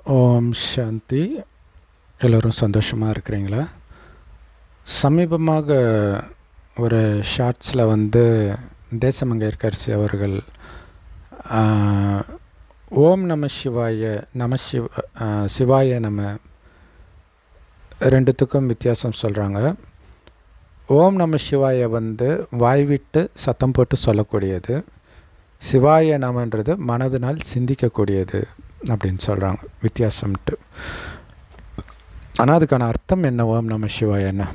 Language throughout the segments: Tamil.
ஓம் சாந்தி. எல்லோரும் சந்தோஷமாக இருக்கிறீங்களா? சமீபமாக ஒரு ஷார்ட்ஸில் தேசமங்கையர்கரசி அவர்கள் ஓம் நம சிவாய சிவாய நம ரெண்டுத்துக்கும் வித்தியாசம் சொல்கிறாங்க. ஓம் நம சிவாய வாய்விட்டு சத்தம் போட்டு சொல்லக்கூடியது, சிவாய நமன்றது மனதினால் சிந்திக்கக்கூடியது அப்படின்னு சொல்கிறாங்க, வித்தியாசம்ட்டு. ஆனால் அதுக்கான அர்த்தம் என்ன? ஓம் நம சிவாயன்னா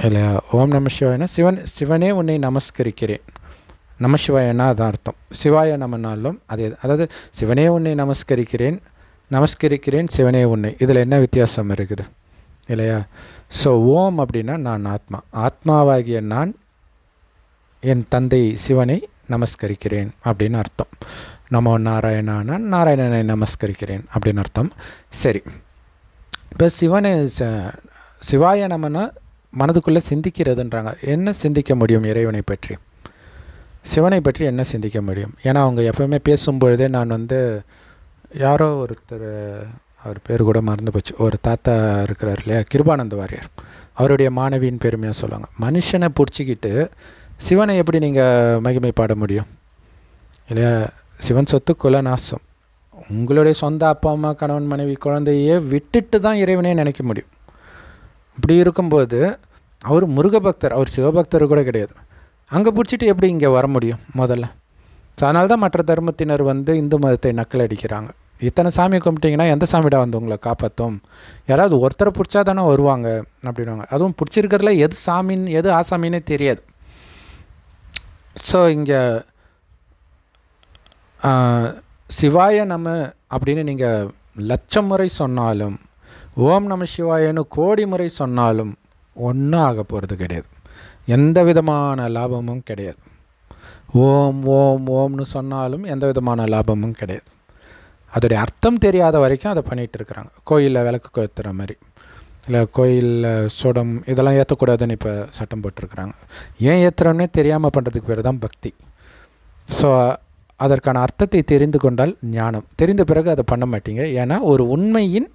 இல்லையா? ஓம் நம சிவாயனா சிவனே உன்னை நமஸ்கரிக்கிறேன். நமசிவாயன்னா அதான் அர்த்தம். சிவாய நமனாலும் அதாவது சிவனே உன்னை நமஸ்கரிக்கிறேன் சிவனே உன்னை. இதில் என்ன வித்தியாசம் இருக்குது இல்லையா? ஸோ ஓம் அப்படின்னா நான் ஆத்மாவாகிய நான் என் தந்தை சிவனை நமஸ்கரிக்கிறேன் அப்படின்னு அர்த்தம். நமோ நாராயணான நாராயணனை நமஸ்கரிக்கிறேன் அப்படின்னு அர்த்தம். சரி, இப்போ சிவாய நமனா மனதுக்குள்ளே சிந்திக்கிறதுன்றாங்க. என்ன சிந்திக்க முடியும் இறைவனை பற்றி, சிவனை பற்றி என்ன சிந்திக்க முடியும்? ஏன்னா அவங்க எப்பவுமே பேசும்பொழுதே நான் யாரோ ஒருத்தர், அவர் பேர் கூட மறந்து போச்சு, ஒரு தாத்தா இருக்கிறார் இல்லையா, கிருபானந்த வாரியார், அவருடைய மாணவியின் பெருமையாக சொல்லுவாங்க. மனுஷனை பிடிச்சிக்கிட்டு சிவனை எப்படி நீங்கள் மகிமை பாட முடியும் இல்லையா? சிவன் சொத்து குலநாசம். உங்களுடைய சொந்த அப்பா அம்மா கணவன் மனைவி குழந்தையே விட்டுட்டு தான் இறைவனே நினைக்க முடியும். இப்படி இருக்கும்போது அவர் முருகபக்தர், அவர் சிவபக்தர் கூட கிடையாது. அங்கே பிடிச்சிட்டு எப்படி இங்கே வர முடியும் முதல்ல? அதனால தான் மற்ற தர்மத்தினர் இந்து மதத்தை நக்கல் அடிக்கிறாங்க. இத்தனை சாமி கும்பிட்டிங்கன்னா எந்த சாமிடா உங்களை காப்பாற்றும்? யாராவது ஒருத்தரை பிடிச்சா தானே வருவாங்க அப்படின்வாங்க. அதுவும் பிடிச்சிருக்கிறதுல எது சாமின்னு எது ஆசாமின்னே தெரியாது. ஸோ இங்கே சிவாய நம அப்படின்னு நீங்கள் லட்சம் முறை சொன்னாலும், ஓம் நம சிவாயன்னு கோடி முறை சொன்னாலும் ஒன்றும் ஆக போகிறது கிடையாது. எந்த விதமான லாபமும் கிடையாது. ஓம் ஓம் ஓம்னு சொன்னாலும் எந்த விதமான லாபமும் கிடையாது. அதோடைய அர்த்தம் தெரியாத வரைக்கும் அதை பண்ணிகிட்டு இருக்கிறாங்க. கோயிலில் விளக்கு ஏற்றுற மாதிரி, இல்லை கோயிலில் சுடம் இதெல்லாம் ஏற்றக்கூடாதுன்னு இப்போ சட்டம் போட்டிருக்கிறாங்க. ஏன் ஏற்றுறோன்னே தெரியாமல் பண்ணுறதுக்கு பேர் தான் பக்தி. ஸோ அதற்கான அர்த்தத்தை தெரிந்து கொண்டால் ஞானம். தெரிந்த பிறகு அதை பண்ண மாட்டீங்க. ஏன்னா ஒரு உண்மையின்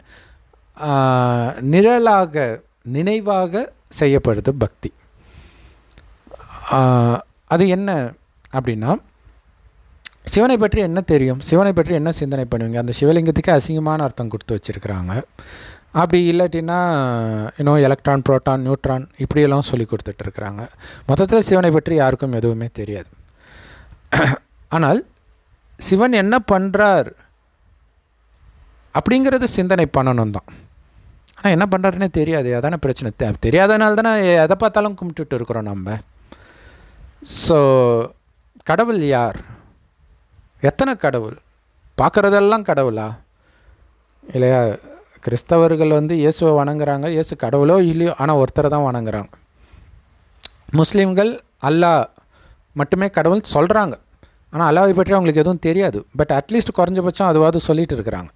நினைவாக செய்யப்படுது பக்தி. அது என்ன அப்படின்னா, சிவனை பற்றி என்ன தெரியும், சிவனை பற்றி என்ன சிந்தனை பண்ணுவீங்க? அந்த சிவலிங்கத்துக்கு அசிங்கமான அர்த்தம் கொடுத்து வச்சுருக்கிறாங்க. அப்படி இல்லாட்டின்னா இன்னும் எலக்ட்ரான், புரோட்டான், நியூட்ரான் இப்படியெல்லாம் சொல்லி கொடுத்துட்ருக்குறாங்க. மொத்தத்தில் சிவனை பற்றி யாருக்கும் எதுவுமே தெரியாது. ஆனால் சிவன் என்ன பண்ணுறார் அப்படிங்கிறது சிந்தனை பண்ணணும் தான். ஆனால் என்ன பண்ணுறாருன்னே தெரியாது. அதான பிரச்சனை. தெரியாதனால தானே எதை பார்த்தாலும் கும்பிட்டுட்டு இருக்கிறோம் நம்ம. ஸோ கடவுள் யார்? எத்தனை கடவுள்? பார்க்குறதெல்லாம் கடவுளா இல்லையா? கிறிஸ்தவர்கள் இயேசுவை வணங்குறாங்க. இயேசு கடவுளோ இல்லையோ, ஆனால் ஒருத்தரை தான் வணங்குறாங்க. முஸ்லீம்கள் அல்லாஹ் மட்டுமே கடவுள் சொல்கிறாங்க. ஆனால் அல்லாஹ்வை பற்றி அவங்களுக்கு எதுவும் தெரியாது. பட் அட்லீஸ்ட் குறைஞ்சபட்சம் அதுவாது சொல்லிட்டு இருக்கிறாங்க.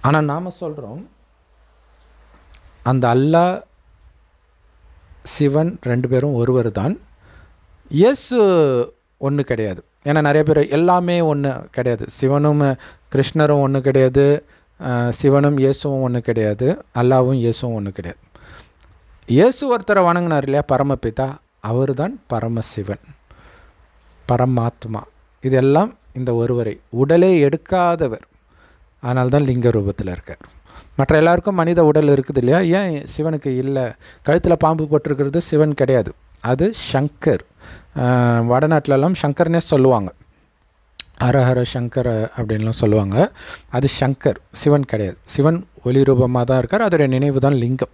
ஆனால் நாம் சொல்கிறோம் அந்த அல்லாஹ் சிவன் ரெண்டு பேரும் ஒருவர் தான். இயேசு ஒன்று கிடையாது. ஏன்னா நிறைய பேர் எல்லாமே ஒன்று கிடையாது. சிவனும் கிருஷ்ணரும் ஒன்று கிடையாது, சிவனும் இயேசுவும் ஒன்று கிடையாது, அல்லாவும் இயேசுவும் ஒன்று கிடையாது. இயேசு ஒருத்தரை வணங்கினார் இல்லையா, பரமபிதா, அவர் தான் பரமசிவன், பரமாத்மா. இதெல்லாம் இந்த ஒருவரை, உடலே எடுக்காதவர், அதனால்தான் லிங்க ரூபத்தில் இருக்கார். மற்ற எல்லாருக்கும் மனித உடல் இருக்குது இல்லையா, ஏன் சிவனுக்கு இல்லை? கழுத்தில் பாம்பு போட்டிருக்கிறது சிவன் கிடையாது, அது சங்கர். வடநாட்டிலெல்லாம் சங்கர்னே சொல்லுவாங்க, ஹரஹர சங்கர அப்படின்லாம் சொல்லுவாங்க. அது சங்கர், சிவன் கிடையாது. சிவன் ஒளி ரூபமாக தான் இருக்கார். அதோடைய நினைவு தான் லிங்கம்.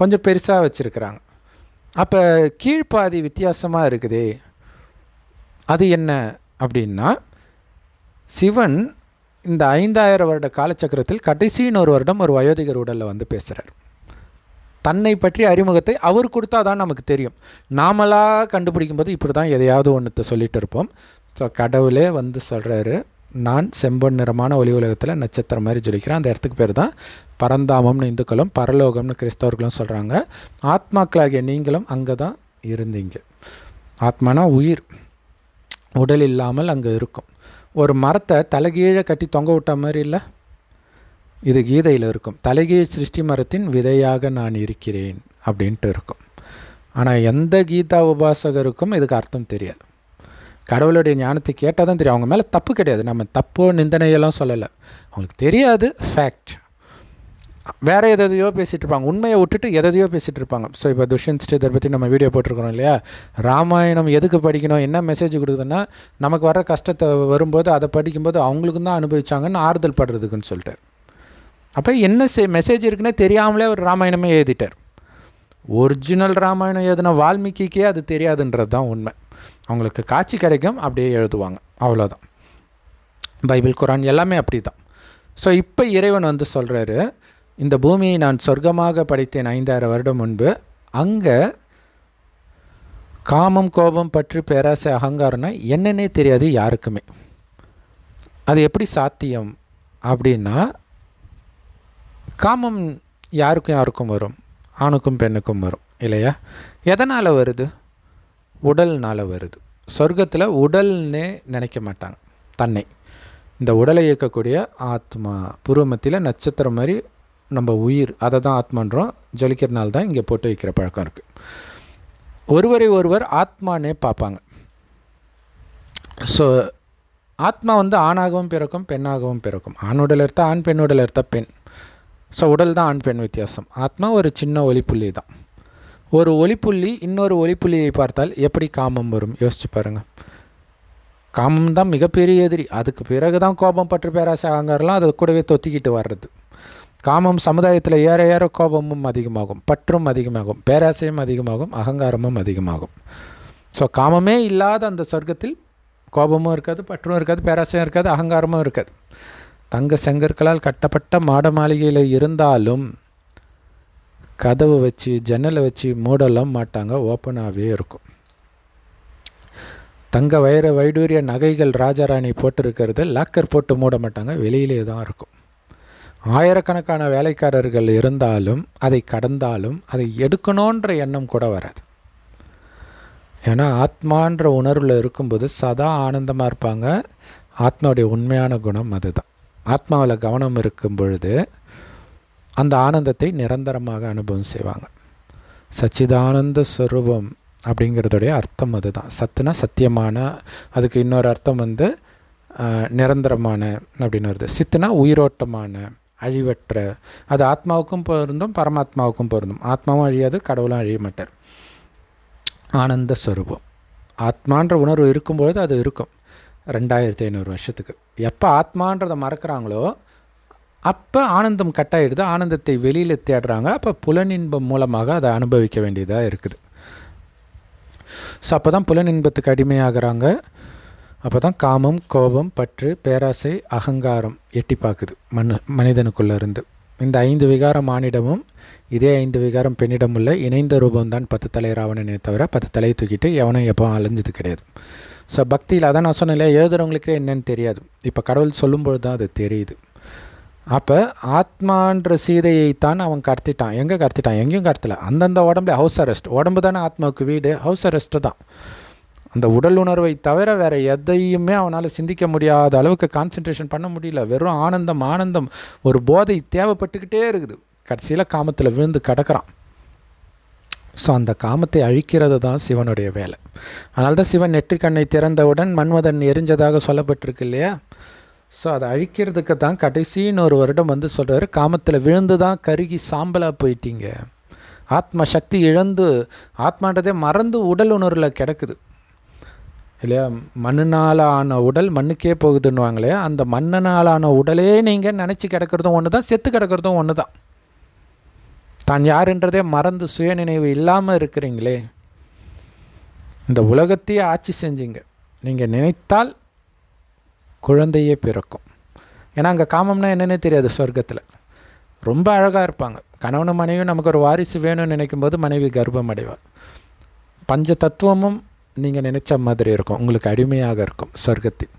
கொஞ்சம் பெருசாக வச்சுருக்கிறாங்க. அப்போ கீழ்ப்பாதி வித்தியாசமாக இருக்குதே, அது என்ன அப்படின்னா, சிவன் இந்த 5000 வருட காலச்சக்கரத்தில் கடைசின்னு ஒரு வருடம் ஒரு வயோதிகர் உடலில் பேசுகிறார். தன்னை பற்றி அறிமுகத்தை அவர் கொடுத்தா தான் நமக்கு தெரியும். நாமளாக கண்டுபிடிக்கும் போது இப்படி தான் எதையாவது ஒன்றத்தை சொல்லிகிட்டு இருப்போம். ஸோ கடவுளே சொல்கிறாரு, நான் செம்பொன் நிறமான ஒளி உலகத்தில் நட்சத்திரம் மாதிரி ஜொலிக்கிறேன். அந்த இடத்துக்கு பேர் தான் பரந்தாமம்னு இந்துக்களும் பரலோகம்னு கிறிஸ்தவர்களும் சொல்கிறாங்க. ஆத்மாக்களாகிய நீங்களும் அங்கே தான் இருந்தீங்க. ஆத்மானா உயிர், உடல் இல்லாமல் அங்கே இருக்கும். ஒரு மரத்தை தலைகீழே கட்டி தொங்க விட்ட மாதிரி இல்லை? இது கீதையில் இருக்கும். தலைகீழ் சிருஷ்டி மரத்தின் விதையாக நான் இருக்கிறேன் அப்படின்ட்டு இருக்கும். ஆனால் எந்த கீதா உபாசகருக்கும் இதுக்கு அர்த்தம் தெரியாது. கடவுளுடைய ஞானத்தை கேட்டால் தான் தெரியும். அவங்க மேலே தப்பு கிடையாது, நம்ம தப்போ நிந்தனையெல்லாம் சொல்லலை, அவங்களுக்கு தெரியாது, ஃபேக்ட். வேறு எதையோ பேசிகிட்டு இருப்பாங்க, உண்மையை விட்டுட்டு எதையோ பேசிகிட்டு இருப்பாங்க. ஸோ இப்போ துஷ்யந்த் ஸ்ரீதர் பற்றி நம்ம வீடியோ போட்டிருக்கிறோம் இல்லையா? ராமாயணம் எதுக்கு படிக்கணும், என்ன மெசேஜ் கொடுக்குதுன்னா, நமக்கு வர கஷ்டத்தை வரும்போது அதை படிக்கும்போது அவங்களுக்கும் தான் அனுபவிச்சாங்கன்னு ஆறுதல் படுறதுக்குன்னு சொல்லிட்டார். அப்போ என்ன மெசேஜ் இருக்குன்னே தெரியாமலே ஒரு ராமாயணமே எழுதிட்டார். ஒரிஜினல் ராமாயணம் எழுதின வால்மீகிக்கே அது தெரியாதுன்றது தான் உண்மை. அவங்களுக்கு காட்சி கிடைக்கும், அப்படியே எழுதுவாங்க, அவ்வளோதான். பைபிள், குரான் எல்லாமே அப்படி தான். ஸோ இப்போ இறைவன் வந்து சொல்கிறாரு, இந்த பூமியை நான் சொர்க்கமாக படைத்தேன் 5000 வருடம் முன்பு. அங்கே காமம், கோபம், பற்று, பேராசை, அகங்காரம்னா என்னன்னே தெரியாது யாருக்குமே. அது எப்படி சாத்தியம் அப்படின்னா, காமம் யாருக்கும் வரும், ஆணுக்கும் பெண்ணுக்கும் வரும் இல்லையா? எதனால் வருது? உடல்னால் வருது. சொர்க்கத்தில் உடல்னே நினைக்க மாட்டாங்க தன்னை. இந்த உடலை இயக்கக்கூடிய ஆத்மா, புருவமத்தியில் நட்சத்திரம் மாதிரி நம்ம உயிர், அதை தான் ஆத்மான்றோம். ஜொலிக்கிறனால தான் இங்கே போட்டு வைக்கிற பழக்கம் இருக்குது. ஒருவரை ஒருவர் ஆத்மானே பார்ப்பாங்க. ஸோ ஆத்மா வந்து ஆணாகவும் பிறக்கும், பெண்ணாகவும் பிறக்கும். ஆண் உடல் எடுத்தால் ஆண், பெண் உடல் எடுத்தால் பெண். ஸோ உடல் தான் ஆண் பெண் வித்தியாசம். ஆத்மா ஒரு சின்ன ஒளிப்புள்ளி தான். ஒரு ஒளிப்புள்ளி இன்னொரு ஒளிப்புள்ளியை பார்த்தால் எப்படி காமம் வரும் யோசிச்சு பாருங்கள். காமம் தான் மிகப்பெரிய எதிரி. அதுக்கு பிறகு தான் கோபம், பற்று, பேராசை, அகங்காரம்லாம் அது கூடவே தொத்திக்கிட்டு வர்றது. காமம் சமுதாயத்தில் ஏற ஏற கோபமும் அதிகமாகும், பற்றும் அதிகமாகும், பேராசையும் அதிகமாகும், அகங்காரமும் அதிகமாகும். ஸோ காமமே இல்லாத அந்த சொர்க்கத்தில் கோபமும் இருக்காது, பற்றும் இருக்காது, பேராசையும் இருக்காது, அகங்காரமும் இருக்காது. தங்க செங்கற்களால் கட்டப்பட்ட மாட மாளிகையில் இருந்தாலும் கதவு வச்சு ஜன்னலை வச்சு மூடலாம் மாட்டாங்க, ஓப்பனாகவே இருக்கும். தங்க வைர வைடூரிய நகைகள் ராஜாராணி போட்டிருக்கிறது லாக்கர் போட்டு மூட மாட்டாங்க, வெளியிலே தான் இருக்கும். ஆயிரக்கணக்கான வேலைக்காரர்கள் இருந்தாலும் அதை கடந்தாலும் அதை எடுக்கணுன்ற எண்ணம் கூட வராது. ஏன்னா ஆத்மான்ற உணர்வில் இருக்கும்போது சதா ஆனந்தமாக இருப்பாங்க. ஆத்மாவுடைய உண்மையான குணம் அதுதான். ஆத்மாவில் கவனம் இருக்கும் பொழுது அந்த ஆனந்தத்தை நிரந்தரமாக அனுபவம் செய்வாங்க. சச்சிதானந்த ஸ்வரூபம் அப்படிங்கிறதுடைய அர்த்தம் அதுதான். சத்துனா சத்தியமான, அதுக்கு இன்னொரு அர்த்தம் வந்து நிரந்தரமான அப்படின்னு வருது. சித்துனா உயிரோட்டமான, அழிவற்ற. அது ஆத்மாவுக்கும் பொருந்தும், பரமாத்மாவுக்கும் பொருந்தும். ஆத்மாவும் அழியாது, கடவுளும் அழிய மாட்டார். ஆனந்த ஸ்வரூபம். ஆத்மான்ற உணர்வு இருக்கும்பொழுது அது இருக்கும் 2500 வருஷத்துக்கு. எப்போ ஆத்மான்றதை மறக்கிறாங்களோ அப்போ ஆனந்தம் கட்டாயிடுது. ஆனந்தத்தை வெளியில் தேடுறாங்க. அப்போ புலனின்பம் மூலமாக அதை அனுபவிக்க வேண்டியதாக இருக்குது. ஸோ அப்போ தான் புலனின்பத்துக்கு அடிமையாகிறாங்க. அப்போ தான் காமம், கோபம், பற்று, பேராசை, அகங்காரம் எட்டி பார்க்குது மனிதனுக்குள்ளே இருந்து. இந்த 5 விகாரம் ஆணிடமும் இதே 5 விகாரம் பெண்ணிடம் உள்ள இணைந்த ரூபம்தான் 10 தலை ராவணனே தவிர 10 தலையை தூக்கிட்டு எவனும் எப்போ அலைஞ்சது கிடையாது. ஸோ பக்தியில் அதான் நான் சொன்னேன், எழுதுறவங்களுக்கே என்னன்னு தெரியாது. இப்போ கடவுள் சொல்லும்பொழுது தான் அது தெரியுது. அப்போ ஆத்மான்ற சீதையைத்தான் அவன் கடத்திட்டான். எங்கே கடத்திட்டான்? எங்கேயும் கடத்தலை. அந்தந்த உடம்புல ஹவுஸ் அரெஸ்ட். உடம்பு தானே ஆத்மாவுக்கு வீடு, ஹவுஸ் அரெஸ்ட்டு தான். அந்த உடல் உணர்வை தவிர வேறு எதையுமே அவனால் சிந்திக்க முடியாத அளவுக்கு கான்சன்ட்ரேஷன் பண்ண முடியல. வெறும் ஆனந்தம் ஆனந்தம், ஒரு போதை தேவைப்பட்டுக்கிட்டே இருக்குது. கடைசியில் காமத்தில் விழுந்து கிடக்கிறான். ஸோ அந்த காமத்தை அழிக்கிறது தான் சிவனுடைய வேலை. அதனால தான் சிவன் நெற்றிக்கண்ணை திறந்தவுடன் மன்மதன் எரிஞ்சதாக சொல்லப்பட்டிருக்கு இல்லையா? ஸோ அதை அழிக்கிறதுக்கு தான் கடைசின்னு ஒரு வருடம் வந்து சொல்கிறாரு, காமத்தில் விழுந்து தான் கருகி சாம்பலாக போயிட்டீங்க. ஆத்மா சக்தி இழந்து ஆத்மான்றதே மறந்து உடல் உணர்வில் கிடக்குது இல்லையா? மண்ணினால் ஆன உடல் மண்ணுக்கே போகுதுன்னுவாங்க இல்லையா? அந்த மண்ணினால் ஆன உடலே நீங்கள் நினச்சி கிடக்கிறதும் ஒன்று தான், செத்து கிடக்கிறதும் ஒன்று தான். தான் யாருன்றதே மறந்து சுயநினைவு இல்லாமல் இருக்கிறீங்களே. இந்த உலகத்தையே ஆட்சி செஞ்சீங்க. நீங்கள் நினைத்தால் குழந்தையே பிறக்கும். ஏன்னா அங்கே காமம்னா என்னென்னே தெரியாது. சொர்க்கத்தில் ரொம்ப அழகாக இருப்பாங்க. கணவனும் மனைவியும் நமக்கு ஒரு வாரிசு வேணும்னு நினைக்கும் போது மனைவி கர்ப்பம் அடைவார். பஞ்ச தத்துவமும் நீங்கள் நினைச்ச மாதிரி இருக்கும், உங்களுக்கு அடிமையாக இருக்கும் சொர்க்கத்தில்.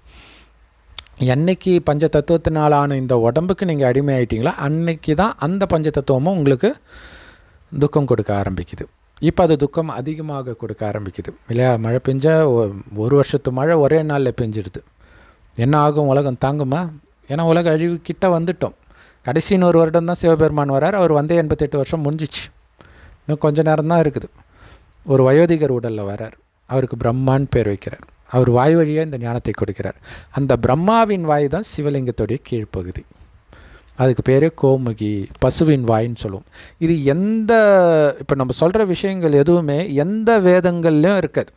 என்னைக்கு பஞ்ச தத்துவத்தினாலான இந்த உடம்புக்கு நீங்கள் அடிமை ஆகிட்டீங்களா, அன்னைக்கு தான் அந்த பஞ்ச தத்துவமும் உங்களுக்கு துக்கம் கொடுக்க ஆரம்பிக்குது. இப்போ அது துக்கம் அதிகமாக கொடுக்க ஆரம்பிக்குது இல்லையா? மழை பெஞ்சால் 1 வருஷத்து மழை ஒரே நாளில் பெஞ்சிடுது. என்ன ஆகும், உலகம் தாங்குமா? ஏன்னா உலக அழிவு கிட்ட வந்துட்டோம். கடைசின்னு ஒரு வருடம் தான் சிவபெருமான் வரார். அவர் வந்தே 88 வருஷம் முடிஞ்சிச்சு. இன்னும் கொஞ்ச நேரம் தான் இருக்குது. ஒரு வயோதிகர் உடலில் வரார். அவருக்கு பிரம்மான்னு பேர் வைக்கிறார். அவர் வாய் வழியாக இந்த ஞானத்தை கொடுக்கிறார். அந்த பிரம்மாவின் வாய் தான் சிவலிங்கத்துடைய கீழ்ப்பகுதி. அதுக்கு பேர் கோமுகி, பசுவின் வாயின்னு சொல்லுவோம். இது இப்போ நம்ம சொல்கிற விஷயங்கள் எதுவுமே எந்த வேதங்கள்லையும் இருக்காது.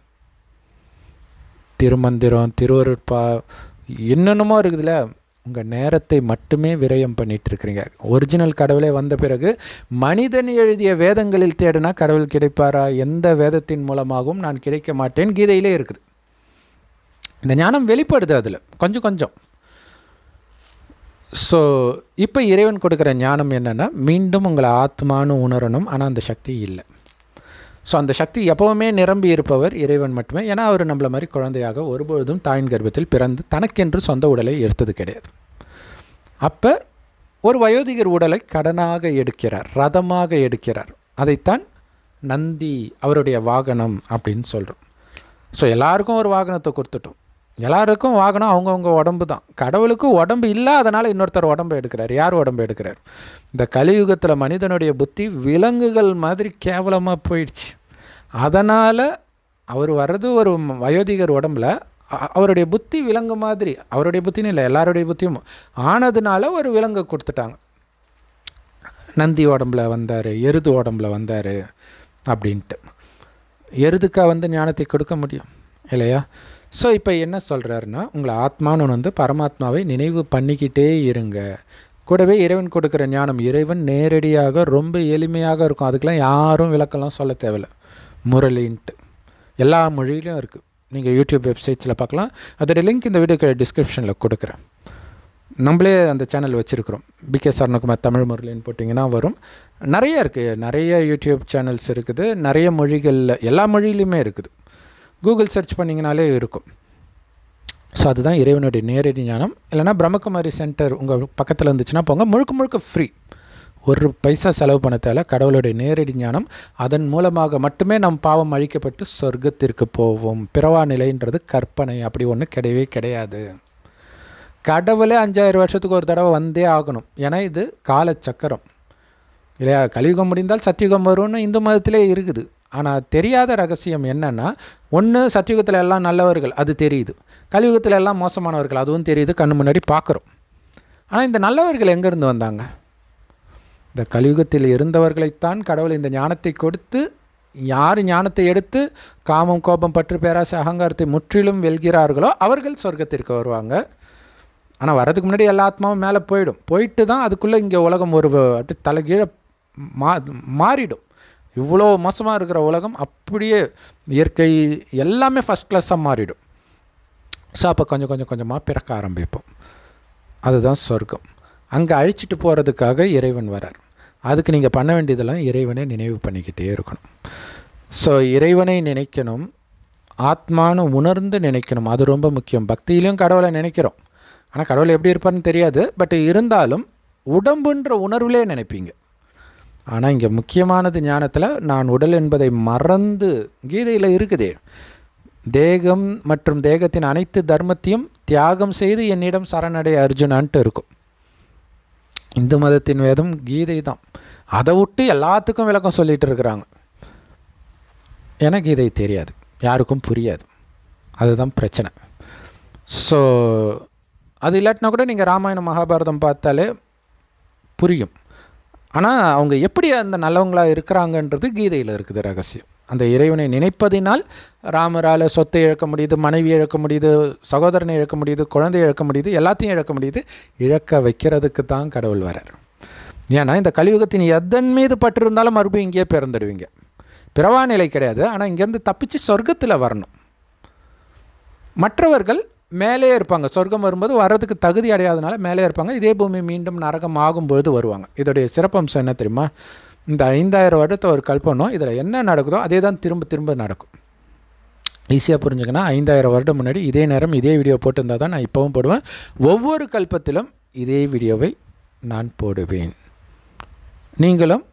திருமந்திரம், திருவருட்பா, என்னென்னமோ இருக்குதுல்ல. உங்கள் நேரத்தை மட்டுமே விரயம் பண்ணிட்டு இருக்கிறீங்க. ஒரிஜினல் கடவுளே வந்த பிறகு மனிதன் எழுதிய வேதங்களில் தேடினா கடவுள் கிடைப்பாரா? எந்த வேதத்தின் மூலமாகவும் நான் கிடைக்க மாட்டேன். கீதையிலே இருக்குது. இந்த ஞானம் வெளிப்படுது அதில் கொஞ்சம் கொஞ்சம். ஸோ இப்போ இறைவன் கொடுக்குற ஞானம் என்னென்னா, மீண்டும் உங்களை ஆத்மானு உணரணும். ஆனால் அந்த சக்தி இல்லை. ஸோ அந்த சக்தி எப்போவுமே நிரம்பி இருப்பவர் இறைவன் மட்டுமே. ஏன்னா அவர் நம்மள மாதிரி குழந்தையாக ஒருபொழுதும் தாயின் கர்ப்பத்தில் பிறந்து தனக்கென்று சொந்த உடலை எடுத்தது கிடையாது. அப்போ ஒரு வயோதிகர் உடலை கடனாக எடுக்கிறார், ரதமாக எடுக்கிறார். அதைத்தான் நந்தி அவருடைய வாகனம் அப்படின்னு சொல்கிறோம். ஸோ எல்லாருக்கும் ஒரு வாகனத்தை கொடுத்துட்டோம். எல்லாருக்கும் வாகனம் அவங்கவுங்க உடம்பு தான். கடவுளுக்கு உடம்பு இல்லை, அதனால் இன்னொருத்தர் உடம்பு எடுக்கிறார். யார் உடம்பு எடுக்கிறார்? இந்த கலியுகத்தில் மனிதனுடைய புத்தி விலங்குகள் மாதிரி கேவலமாக போயிடுச்சு. அதனால் அவர் வர்றது ஒரு வயோதிகர் உடம்பில். அவருடைய புத்தி விலங்கு மாதிரி, அவருடைய புத்தின்னு இல்லை, எல்லாருடைய புத்தியும் ஆனதுனால ஒரு விலங்கு கொடுத்துட்டாங்க. நந்தி உடம்புல வந்தார், எருது உடம்புல வந்தார் அப்படின்ட்டு. எருதுக்காக ஞானத்தை கொடுக்க முடியும் இல்லையா? ஸோ இப்போ என்ன சொல்கிறாருன்னா, உங்களை ஆத்மானு பரமாத்மாவை நினைவு பண்ணிக்கிட்டே இருங்க. கூடவே இறைவன் கொடுக்குற ஞானம் இறைவன் நேரடியாக ரொம்ப எளிமையாக இருக்கும். அதுக்கெலாம் யாரும் விளக்கெல்லாம் சொல்ல தேவையில்லை. முரளின்ட்டு எல்லா மொழியிலும் இருக்குது. நீங்கள் யூடியூப் வெப்சைட்ஸில் பார்க்கலாம். அதோடைய லிங்க் இந்த வீடியோக்கு டிஸ்கிரிப்ஷனில் கொடுக்குறேன். நம்மளே அந்த சேனல் வச்சுருக்குறோம். பிகே சரணகுமார் தமிழ் முரளின்னு போட்டிங்கன்னா வரும். நிறைய இருக்குது, நிறைய யூடியூப் சேனல்ஸ் இருக்குது. நிறைய மொழிகளில், எல்லா மொழியிலையுமே இருக்குது. கூகுள் சர்ச் பண்ணிங்கனாலே இருக்கும். ஸோ அதுதான் இறைவனுடைய நேரடி ஞானம். இல்லைனா பிரம்மகுமாரி சென்டர் உங்கள் பக்கத்தில் இருந்துச்சுன்னா போங்க. முழுக்க முழுக்க ஃப்ரீ. ஒரு பைசா செலவு பண்ண தேவை. கடவுளுடைய நேரடி ஞானம். அதன் மூலமாக மட்டுமே நம் பாவம் அழிக்கப்பட்டு சொர்க்கத்திற்கு போவோம். பிறவா நிலைன்றது கற்பனை, அப்படி ஒன்று கிடையவே கிடையாது. கடவுளே 5000 வருஷத்துக்கு ஒரு தடவை வந்தே ஆகணும். ஏன்னா இது காலச்சக்கரம் இல்லையா? கலியுகம் முடிந்தால் சத்தியுகம் வரும்னு இந்து மதத்திலே இருக்குது. ஆனால் தெரியாத ரகசியம் என்னென்னா, ஒன்று சத்தியுகத்தில் எல்லாம் நல்லவர்கள், அது தெரியுது. கலியுகத்தில் எல்லாம் மோசமானவர்கள், அதுவும் தெரியுது, கண்ணு முன்னாடி பார்க்குறோம். ஆனால் இந்த நல்லவர்கள் எங்கேருந்து வந்தாங்க? இந்த கலியுகத்தில் இருந்தவர்களைத்தான் கடவுள் இந்த ஞானத்தை கொடுத்து, யார் ஞானத்தை எடுத்து காமம், கோபம், பற்று, பேராசை, அகங்காரத்தை முற்றிலும் வெல்கிறார்களோ அவர்கள் சொர்க்கத்திற்கு வருவாங்க. ஆனால் வரதுக்கு முன்னாடி எல்லா ஆத்மாவும் மேலே போயிட்டு தான் அதுக்குள்ளே இங்கே உலகம் ஒரு தலைகீழ மாறிடும். இவ்வளோ மோசமாக இருக்கிற உலகம் அப்படியே இயற்கை எல்லாமே ஃபஸ்ட் கிளாஸாக மாறிடும். ஸோ அப்போ கொஞ்சம் கொஞ்சமாக பிறக்க ஆரம்பிப்போம். அதுதான் சொர்க்கம். அங்கே அழிச்சிட்டு போகிறதுக்காக இறைவன் வரார். அதுக்கு நீங்கள் பண்ண வேண்டியதெல்லாம் இறைவனை நினைவு பண்ணிக்கிட்டே இருக்கணும். ஸோ இறைவனை நினைக்கணும், ஆத்மானு உணர்ந்து நினைக்கணும். அது ரொம்ப முக்கியம். பக்தியிலையும் கடவுளை நினைக்கிறோம். ஆனால் கடவுள் எப்படி இருப்பார்னு தெரியாது. பட் இருந்தாலும் உடம்புன்ற உணர்வுலே நினைப்பீங்க. ஆனால் இங்கே முக்கியமானது ஞானத்தில் நான் உடல் என்பதை மறந்து, கீதையில் இருக்குதே, தேகம் மற்றும் தேகத்தின் அனைத்து தர்மத்தையும் தியாகம் செய்து என்னிடம் சரணடை அர்ஜுனான்ட்டு இருக்கும். இந்து மதத்தின் வேதம் கீதை தான். அதை விட்டு எல்லாத்துக்கும் விளக்கம் சொல்லிகிட்டு இருக்கிறாங்க. ஏன்னா கீதை தெரியாது, யாருக்கும் புரியாது. அதுதான் பிரச்சனை. ஸோ அது இல்லாட்டினா கூட நீங்கள் ராமாயணம் மகாபாரதம் பார்த்தாலே புரியும். ஆனால் அவங்க எப்படி அந்த நல்லவங்களாக இருக்கிறாங்கன்றது கீதையில் இருக்குது ரகசியம். அந்த இறைவனை நினைப்பதினால் ராமரால் சொத்தை இழக்க முடியுது, மனைவி இழக்க முடியுது, சகோதரனை இழக்க முடியுது, குழந்தையை இழக்க முடியுது, எல்லாத்தையும் இழக்க முடியுது. இழக்க வைக்கிறதுக்கு தான் கடவுள் வரார். ஏன்னா இந்த கலியுகத்தின் எதன் மீது பற்று இருந்தாலும் மறுபடியும் இங்கேயே பிறந்துடுவீங்க. பிறவா நிலை கிடையாது. ஆனால் இங்கேருந்து தப்பிச்சு சொர்க்கத்தில் வரணும். மற்றவர்கள் மேலே இருப்பாங்க. சொர்க்கம் வரும்போது வர்றதுக்கு தகுதி அடையாதனால மேலே இருப்பாங்க. இதே பூமி மீண்டும் நரகம் ஆகும்பொழுது வருவாங்க. இதோடைய சிறப்பம்சம் என்ன தெரியுமா? இந்த 5000 வருடத்தை ஒரு கல்பனம், இதில் என்ன நடக்குதோ அதே தான் திரும்ப திரும்ப நடக்கும். ஈஸியாக புரிஞ்சுக்கன்னா, 5000 வருடம் முன்னாடி இதே நேரம் இதே வீடியோ போட்டிருந்தால் தான் நான் இப்போவும் போடுவேன். ஒவ்வொரு கல்பத்திலும் இதே வீடியோவை நான் போடுவேன். நீங்களும்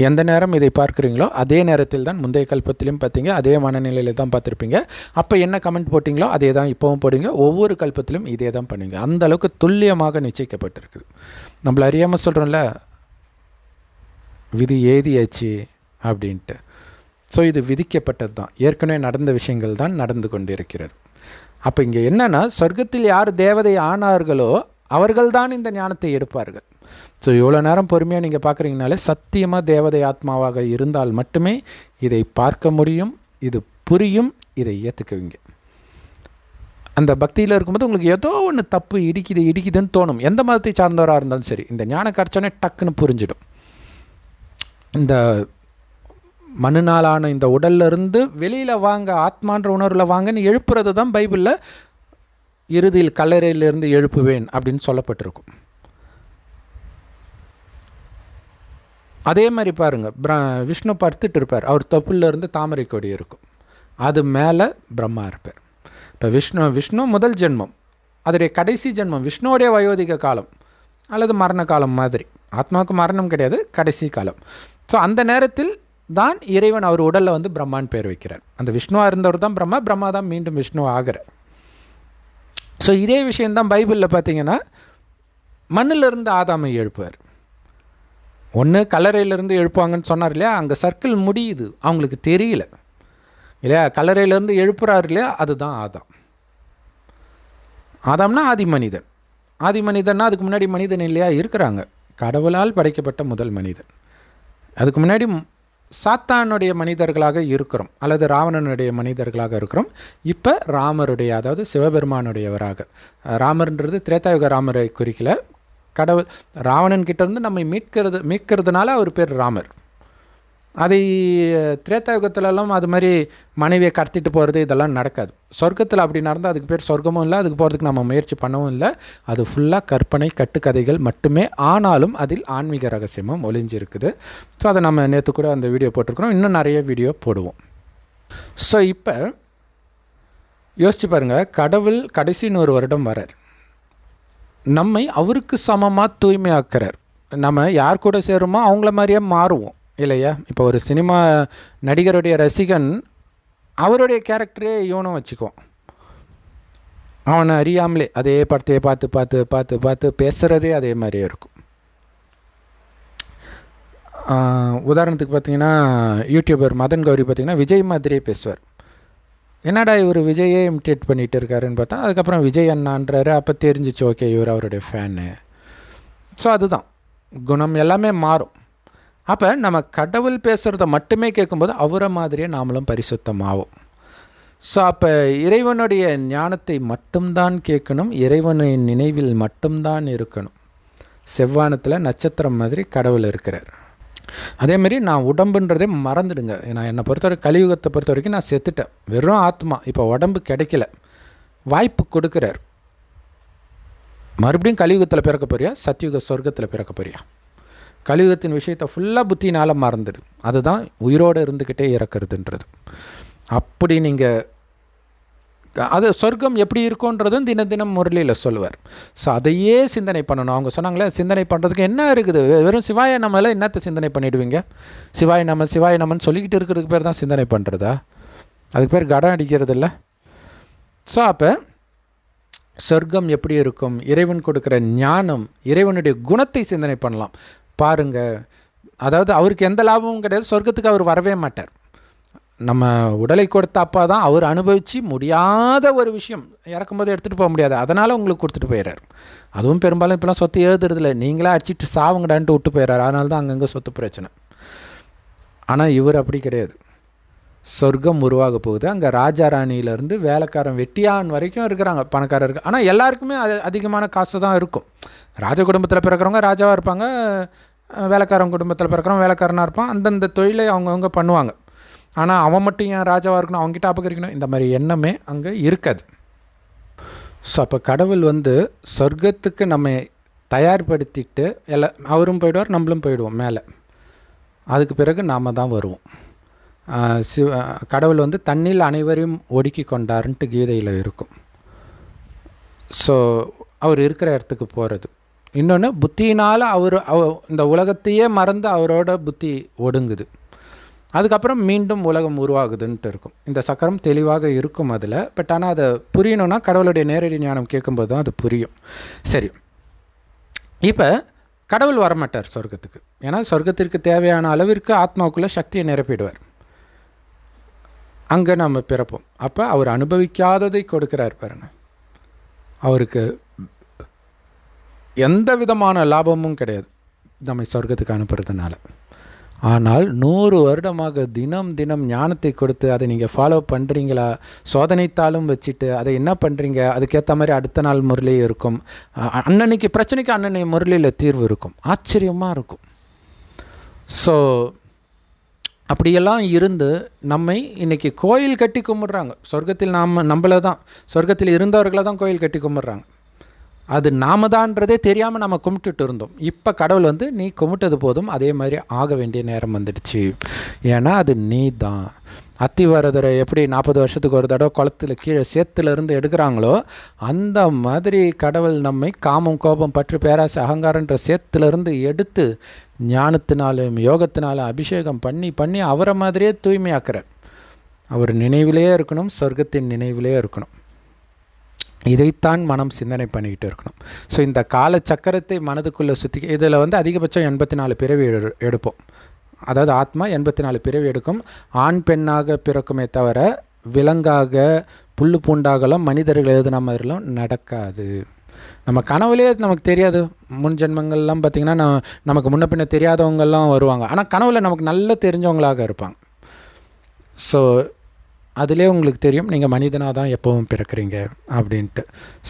எந்த நேரம் இதை பார்க்குறீங்களோ அதே நேரத்தில் தான் முந்தைய கல்பத்திலையும் பார்த்தீங்க, அதே மனநிலையில் தான் பார்த்துருப்பீங்க. அப்போ என்ன கமெண்ட் போட்டிங்களோ அதே தான் இப்போவும் போடுங்க. ஒவ்வொரு கல்பத்திலும் இதே தான் பண்ணுங்க. அந்த அளவுக்கு துல்லியமாக நிச்சயிக்கப்பட்டிருக்குது. நம்மள அறியாமல் சொல்கிறோம்ல, விதி ஏதியாச்சு அப்படின்ட்டு. ஸோ இது விதிக்கப்பட்டது தான், ஏற்கனவே நடந்த விஷயங்கள் தான் நடந்து கொண்டு இருக்கிறது. அப்போ இங்கே என்னென்னா, சொர்க்கத்தில் யார் தேவதை ஆனார்களோ அவர்கள்தான் இந்த ஞானத்தை எடுப்பார்கள். ஸோ இவ்வளோ நேரம் பொறுமையாக நீங்கள் பார்க்குறீங்கனாலே சத்தியமாக தேவதை ஆத்மாவாக இருந்தால் மட்டுமே இதை பார்க்க முடியும், இது புரியும், இதை ஏற்றுக்குவீங்க. அந்த பக்தியில் இருக்கும்போது உங்களுக்கு ஏதோ ஒன்று தப்பு இடிக்குதுன்னு தோணும். எந்த மதத்தை சார்ந்தவராக இருந்தாலும் சரி, இந்த ஞானம் கிடச்சோன்னே டக்குன்னு புரிஞ்சிடும். இந்த மனுநாளான இந்த உடல்லிருந்து வெளியில் வாங்க, ஆத்மான்ற உணர்வில் வாங்கன்னு எழுப்புறது தான் பைபிளில் இறுதியில் கல்லறையிலிருந்து எழுப்புவேன் அப்படின்னு சொல்லப்பட்டிருக்கும். அதே மாதிரி பாருங்கள், விஷ்ணு படுத்துட்டு இருப்பார், அவர் தொப்புலேருந்து தாமரை கொடி இருக்கும், அது மேலே பிரம்மா இருப்பார். இப்போ விஷ்ணு முதல் ஜென்மம், அதோடைய கடைசி ஜென்மம் விஷ்ணுவோடைய வயோதிக காலம் அல்லது மரண காலம் மாதிரி. ஆத்மாவுக்கு மரணம் கிடையாது, கடைசி காலம். ஸோ அந்த நேரத்தில் தான் இறைவன் அவர் உடலில் வந்து பிரம்மான்னு பேர் வைக்கிறார். அந்த விஷ்ணுவாக இருந்தவர் தான் பிரம்மா, பிரம்மா தான் மீண்டும் விஷ்ணு ஆகிறார். ஸோ இதே விஷயந்தான் பைபிளில் பார்த்தீங்கன்னா, மண்ணிலிருந்து ஆதாமை எழுப்புவார். ஒன்று கல்லறையிலேருந்து எழுப்புவாங்கன்னு சொன்னார் இல்லையா, அங்கே சர்க்கிள் முடியுது, அவங்களுக்கு தெரியல இல்லையா. கல்லறையிலேருந்து எழுப்புறாரு இல்லையா, அதுதான் ஆதாம். ஆதாம்னா ஆதி மனிதன். ஆதி மனிதன்னா அதுக்கு முன்னாடி மனிதன் இல்லையா இருக்கிறாங்க, கடவுளால் படைக்கப்பட்ட முதல் மனிதன். அதுக்கு முன்னாடி சாத்தானுடைய மனிதர்களாக இருக்கிறோம், அல்லது ராவணனுடைய மனிதர்களாக இருக்கிறோம். இப்போ ராமருடைய, அதாவது சிவபெருமானுடையவராக, ராமர்ன்றது திரேதாயுக ராமரை குறிக்கல, கடவுள் ராவணன் கிட்டேருந்து நம்மை மீட்கிறதுனால அவர் பேர் ராமர். அதை திரேதாயுகத்திலலாம் அது மாதிரி மனைவியை கடத்திட்டு போகிறது இதெல்லாம் நடக்காது. சொர்க்கத்தில் அப்படி நடந்தால் அதுக்கு பேர் சொர்க்கமும் இல்லை, அதுக்கு போகிறதுக்கு நம்ம முயற்சி பண்ணவும் இல்லை. அது ஃபுல்லாக கற்பனை கட்டுக்கதைகள் மட்டுமே. ஆனாலும் அதில் ஆன்மீக ரகசியமும் ஒளிஞ்சிருக்குது. ஸோ அதை நம்ம நேற்று கூட அந்த வீடியோ போட்டிருக்கிறோம், இன்னும் நிறைய வீடியோ போடுவோம். ஸோ இப்போ யோசிச்சு பாருங்கள், கடவுள் கடைசி 100 வருடம் வரார், நம்மை அவருக்கு சமமாக தூய்மையாக்குறார். நம்ம யார் கூட சேருமோ அவங்கள மாதிரியே மாறுவோம் இல்லையா. இப்போ ஒரு சினிமா நடிகருடைய ரசிகன் அவருடைய கேரக்டரே இவனும் வச்சுக்குவோம். அவனை அறியாமலே அதே படத்தையே பார்த்து பார்த்து பார்த்து பார்த்து பேசுகிறதே அதே மாதிரியே இருக்கும். உதாரணத்துக்கு பார்த்தீங்கன்னா, யூடியூபர் மதன் கௌரி பார்த்திங்கன்னா விஜய் மாதிரியே பேசுவார். என்னடா இவர் விஜயே இமிட்டேட் பண்ணிகிட்டு இருக்காருன்னு பார்த்தா, அதுக்கப்புறம் விஜய் அண்ணான்றாரு. அப்போ தெரிஞ்சிச்சு, ஓகே இவர் அவருடைய ஃபேனு. ஸோ அதுதான் குணம், எல்லாமே மாறும். அப்போ நம்ம கடவுள் பேசுகிறத மட்டுமே கேட்கும்போது அவரை மாதிரியே நாமளும் பரிசுத்தமாகும். ஸோ அப்போ இறைவனுடைய ஞானத்தை மட்டும்தான் கேட்கணும், இறைவனின் நினைவில் மட்டும்தான் இருக்கணும். செவ்வானத்தில் நட்சத்திரம் மாதிரி கடவுள் இருக்கிறார். அதேமாரி நான் உடம்புன்றதே மறந்துடுங்க. நான் என்னை பொறுத்தவரை கலியுகத்தை பொறுத்த வரைக்கும் நான் செத்துட்டேன், வெறும் ஆத்மா. இப்போ உடம்பு கிடைக்கல, வாய்ப்பு கொடுக்குறார். மறுபடியும் கலியுகத்தில் பிறக்க போறியா, சத்தியுக சொர்க்கத்தில் பிறக்க போறியா? கலியுகத்தின் விஷயத்தை ஃபுல்லாக புத்தினால் மறந்துடு. அதுதான் உயிரோடு இருந்துக்கிட்டே இறக்குறதுன்றது. அப்படி நீங்கள் அது சொர்க்கம் எப்படி இருக்கும்ன்றதும் தினம் முரளியில் சொல்லுவார். ஸோ அதையே சிந்தனை பண்ணணும். அவங்க சொன்னாங்களே, சிந்தனை பண்ணுறதுக்கு என்ன இருக்குது, வெறும் சிவாய நம்மள என்னத்தை சிந்தனை பண்ணிவிடுவீங்க? சிவாய நம்மன்னு சொல்லிக்கிட்டு இருக்கிறதுக்கு பேர் தான் சிந்தனை பண்ணுறதா? அதுக்கு பேர் கடம் அடிக்கிறது இல்லை. ஸோ அப்போ சொர்க்கம் எப்படி இருக்கும், இறைவன் கொடுக்குற ஞானம், இறைவனுடைய குணத்தை சிந்தனை பண்ணலாம். பாருங்கள், அதாவது அவருக்கு எந்த லாபமும் கிடையாது, சொர்க்கத்துக்கு அவர் வரவே மாட்டார். நம்ம உடலை கொடுத்த அப்பா தான் அவர் அனுபவித்து முடியாத ஒரு விஷயம் இறக்கும்போது எடுத்துகிட்டு போக முடியாது, அதனால் உங்களுக்கு கொடுத்துட்டு போயிடுறார். அதுவும் பெரும்பாலும் இப்போலாம் சொத்து எழுதுறதில்ல, நீங்களா அடிச்சிட்டு சாவுங்கடான்ட்டு விட்டு போயிடுறாரு. அதனால தான் அங்கங்கே சொத்து பிரச்சனை. ஆனால் இவர் அப்படி கிடையாது. சொர்க்கம் உருவாக போகுது. அங்கே ராஜா ராணியிலேருந்து வேலைக்காரன் வெட்டியான் வரைக்கும் இருக்கிறாங்க, பணக்காரருக்கு. ஆனால் எல்லாருக்குமே அதிகமான காசு தான் இருக்கும். ராஜ குடும்பத்தில் பிறக்கிறவங்க ராஜாவாக இருப்பாங்க, வேலைக்காரன் குடும்பத்தில் பிறக்கிறவங்க வேலைக்காரனாக இருப்பான். அந்தந்த தொழிலை அவங்கவுங்க பண்ணுவாங்க. ஆனால் அவன் மட்டும் ஏன் ராஜாவாக இருக்கணும், அவங்ககிட்ட அபகரிக்கணும், இந்த மாதிரி எண்ணமே அங்கே இருக்காது. ஸோ அப்போ கடவுள் வந்து சொர்க்கத்துக்கு நம்ம தயார்படுத்திட்டு அவரும் போயிடுவார், நம்மளும் போயிடுவோம் மேலே. அதுக்கு பிறகு நாம் தான் வருவோம். கடவுள் வந்து தண்ணில் அனைவரையும் ஒடுக்கி கொண்டாருன்ட்டு கீதையில் இருக்கும். ஸோ அவர் இருக்கிற இடத்துக்கு போகிறது. இன்னொன்று புத்தியினால் இந்த உலகத்தையே மறந்து அவரோட புத்தி ஒடுங்குது. அதுக்கப்புறம் மீண்டும் உலகம் உருவாகுதுன்ட்டு இருக்கும். இந்த சக்கரம் தெளிவாக இருக்கும் அதில். பட் ஆனால் அதை புரியணும்னா கடவுளுடைய நேரடி ஞானம் கேட்கும்போது தான் அது புரியும். சரி, இப்போ கடவுள் வரமாட்டார் சொர்க்கத்துக்கு. ஏன்னா சொர்க்கத்திற்கு தேவையான அளவிற்கு ஆத்மாவுக்குள்ளே சக்தியை நிரப்பிடுவார். அங்கே நம்ம பிறப்போம். அப்போ அவர் அனுபவிக்காததை கொடுக்குறார் பாருங்கள். அவருக்கு எந்த விதமான லாபமும் கிடையாது நம்மை சொர்க்கத்துக்கு அனுப்புறதுனால. ஆனால் 100 வருடமாக தினம் தினம் ஞானத்தை கொடுத்து அதை நீங்கள் ஃபாலோ பண்ணுறீங்களா, சோதனைத்தாலும் வச்சுட்டு அதை என்ன பண்ணுறீங்க, அதுக்கேற்ற மாதிரி அடுத்த நாள் முரளி இருக்கும். அன்னன்னைக்கு பிரச்சனைக்கு அன்னன்னைக்கு முரளியில் தீர்வு இருக்கும். ஆச்சரியமாக இருக்கும். ஸோ அப்படியெல்லாம் இருந்து நம்மை இன்றைக்கி கோயில் கட்டி கும்பிட்றாங்க. சொர்க்கத்தில் நம்மளை தான், சொர்க்கத்தில் இருந்தவர்களை தான் கோயில் கட்டி கும்பிட்றாங்க. அது நாம தான்றதே தெரியாமல் நம்ம கும்பிட்டுட்டு இருந்தோம். இப்போ கடவுள் நீ கும்பிட்டது போதும், அதே மாதிரி ஆக வேண்டிய நேரம் வந்துடுச்சு. ஏன்னா அது நீ தான். அத்திவரதரை எப்படி 40 வருஷத்துக்கு ஒரு தடவை குளத்தில் கீழே சேத்துலேருந்து எடுக்கிறாங்களோ, அந்த மாதிரி கடவுள் நம்மை காமம், கோபம், பற்று, பேராசை, அகங்காரன்ற சேத்துலேருந்து எடுத்து ஞானத்தினாலும் யோகத்தினாலும் அபிஷேகம் பண்ணி பண்ணி அவரை மாதிரியே தூய்மையாக்குறார். அவர் நினைவிலே இருக்கணும், சொர்க்கத்தின் நினைவிலே இருக்கணும். இதைத்தான் மனம் சிந்தனை பண்ணிக்கிட்டு இருக்கணும். ஸோ இந்த கால சக்கரத்தை மனதுக்குள்ளே சுற்றி, இதில் அதிகபட்சம் 84 பிறவி எடுப்போம். அதாவது ஆத்மா 84 பிறவி எடுக்கும். ஆண் பெண்ணாக பிறக்குமே தவிர விலங்காக புல்லு பூண்டாகலாம் மனிதர்கள் எழுதுன மாதிரிலாம் நடக்காது. நம்ம கனவுலேயே நமக்கு தெரியாது. முன் ஜென்மங்கள்லாம் பார்த்திங்கன்னா நமக்கு முன்ன பின்ன தெரியாதவங்கெல்லாம் வருவாங்க. ஆனால் கனவில் நமக்கு நல்ல தெரிஞ்சவங்களாக இருப்பாங்க. ஸோ அதிலே உங்களுக்கு தெரியும் நீங்கள் மனிதனாக தான் எப்போவும் பிறக்கிறீங்க அப்படின்ட்டு.